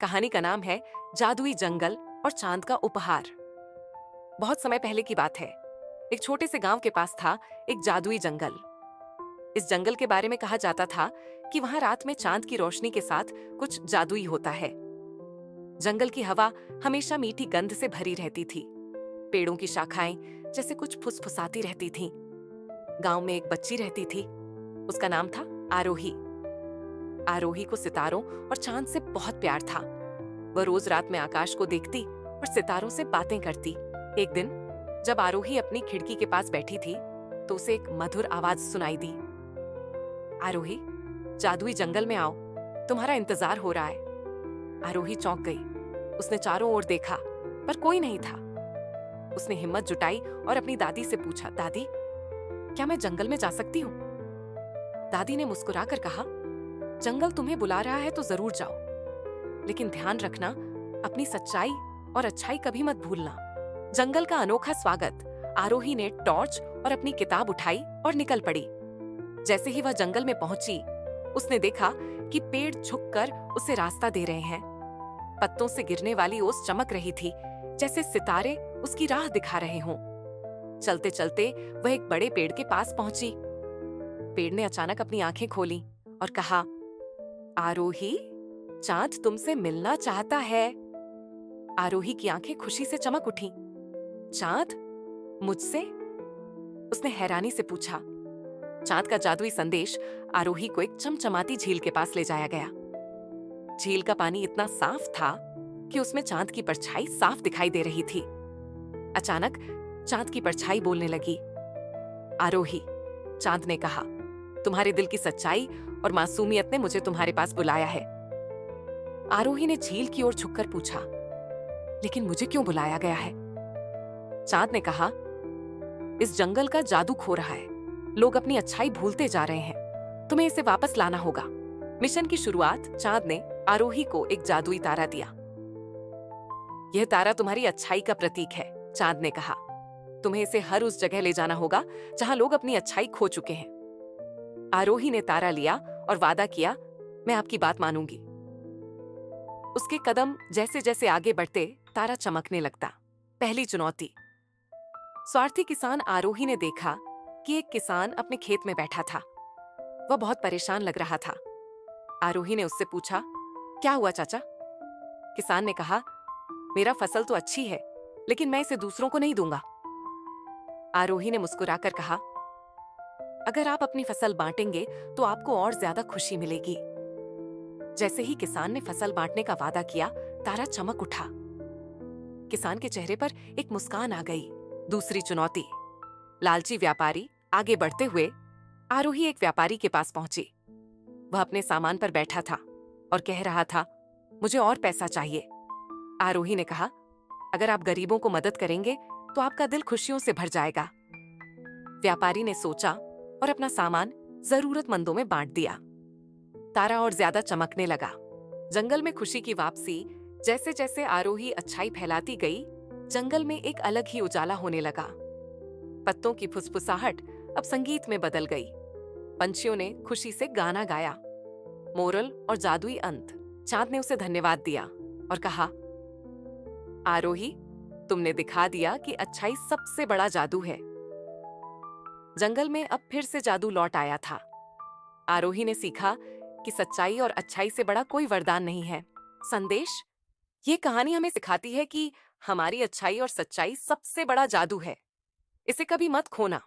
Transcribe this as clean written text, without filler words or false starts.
कहानी का नाम है जादुई जंगल और चांद का उपहार। बहुत समय पहले की बात है। एक छोटे से गांव के पास था एक जादुई जंगल। इस जंगल के बारे में कहा जाता था कि वहां रात में चांद की रोशनी के साथ कुछ जादुई होता है। जंगल की हवा हमेशा मीठी गंध से भरी रहती थी। पेड़ों की शाखाएं जैसे कुछ फुसफुसाती रहती थीं। गांव में एक बच्ची रहती थी। उसका नाम था आरोही। आरोही को सितारों और चांद से बहुत प्यार था। वह रोज रात में आकाश को देखती और सितारों से बातें करती। एक दिन जब आरोही अपनी खिड़की के पास बैठी थी तो उसे एक मधुर आवाज सुनाई दी। आरोही, जादुई जंगल में आओ, तुम्हारा इंतजार हो रहा है। आरोही चौंक गई। उसने चारों ओर देखा पर कोई नहीं था। उसने हिम्मत जुटाई और अपनी दादी से पूछा, दादी, क्या मैं जंगल में जा सकती हूँ? दादी ने मुस्कुराकर कहा, जंगल तुम्हें बुला रहा है तो जरूर जाओ, लेकिन ध्यान रखना, अपनी सच्चाई और अच्छाई कभी मत भूलना। जंगल का अनोखा स्वागत। आरोही ने टॉर्च और अपनी किताब उठाई और निकल पड़ी। जैसे ही वह जंगल में पहुंची, उसने देखा कि पेड़ झुककर उसे रास्ता दे रहे हैं। पत्तों से गिरने वाली ओस चमक रही थी, जैसे सितारे उसकी राह दिखा रहे हों। चलते चलते वह एक बड़े पेड़ के पास पहुंची। पेड़ ने अचानक अपनी आंखें खोली और कहा, आरोही, चांद तुमसे मिलना चाहता है। आरोही की आंखें खुशी से चमक उठी। चांद? मुझसे? उसने हैरानी से पूछा। चांद का जादुई संदेश आरोही को एक चमचमाती झील के पास ले जाया गया। झील का पानी इतना साफ था कि उसमें चांद की परछाई साफ दिखाई दे रही थी। अचानक चांद की परछाई बोलने लगी। आरोही, चांद ने कहा, तुम्हारे दिल की सच्चाई और मासूमियत ने मुझे तुम्हारे पास बुलाया है। आरोही ने झील की ओर झुककर पूछा, लेकिन मुझे क्यों बुलाया गया है? चांद ने कहा, इस जंगल का जादू खो रहा है। लोग अपनी अच्छाई भूलते जा रहे हैं। तुम्हें इसे वापस लाना होगा। मिशन की शुरुआत चांद ने आरोही को एक जादुई तारा दिया। यह तारा तुम्हारी अच्छाई का प्रतीक है, चांद ने कहा। तुम्हें इसे हर उस जगह ले जाना होगा जहां लोग अपनी अच्छाई खो चुके हैं। आरोही ने तारा लिया और वादा किया, मैं आपकी बात मानूंगी। उसके कदम जैसे जैसे आगे बढ़ते, तारा चमकने लगता। पहली चुनौती। स्वार्थी किसान आरोही ने देखा कि एक किसान अपने खेत में बैठा था। वह बहुत परेशान लग रहा था। आरोही ने उससे पूछा, क्या हुआ चाचा? किसान ने कहा, मेरा फसल तो अच्छी है, लेकिन मैं इसे दूसरों को नहीं दूंगा। आरोही ने मुस्कुराकर कहा, अगर आप अपनी फसल बांटेंगे तो आपको और ज्यादा खुशी मिलेगी। जैसे ही किसान ने फसल बांटने का वादा किया, तारा चमक उठा। किसान के चेहरे पर एक मुस्कान आ गई। दूसरी चुनौती। लालची व्यापारी। आगे बढ़ते हुए आरोही एक व्यापारी के पास पहुंची। वह अपने सामान पर बैठा था और कह रहा था, मुझे और पैसा चाहिए। आरोही ने कहा, अगर आप गरीबों को मदद करेंगे तो आपका दिल खुशियों से भर जाएगा। व्यापारी ने सोचा और अपना सामान जरूरतमंदों में बांट दिया। तारा और ज्यादा चमकने लगा। जंगल में खुशी की वापसी। जैसे जैसे आरोही अच्छाई फैलाती गई, जंगल में एक अलग ही उजाला होने लगा। पत्तों की फुसफुसाहट अब संगीत में बदल गई। पंछियों ने खुशी से गाना गाया। मोरल और जादुई अंत। चांद ने उसे धन्यवाद दिया और कहा, आरोही, तुमने दिखा दिया कि अच्छाई सबसे बड़ा जादू है। जंगल में अब फिर से जादू लौट आया था। आरोही ने सीखा कि सच्चाई और अच्छाई से बड़ा कोई वरदान नहीं है। संदेश। ये कहानी हमें सिखाती है कि हमारी अच्छाई और सच्चाई सबसे बड़ा जादू है। इसे कभी मत खोना।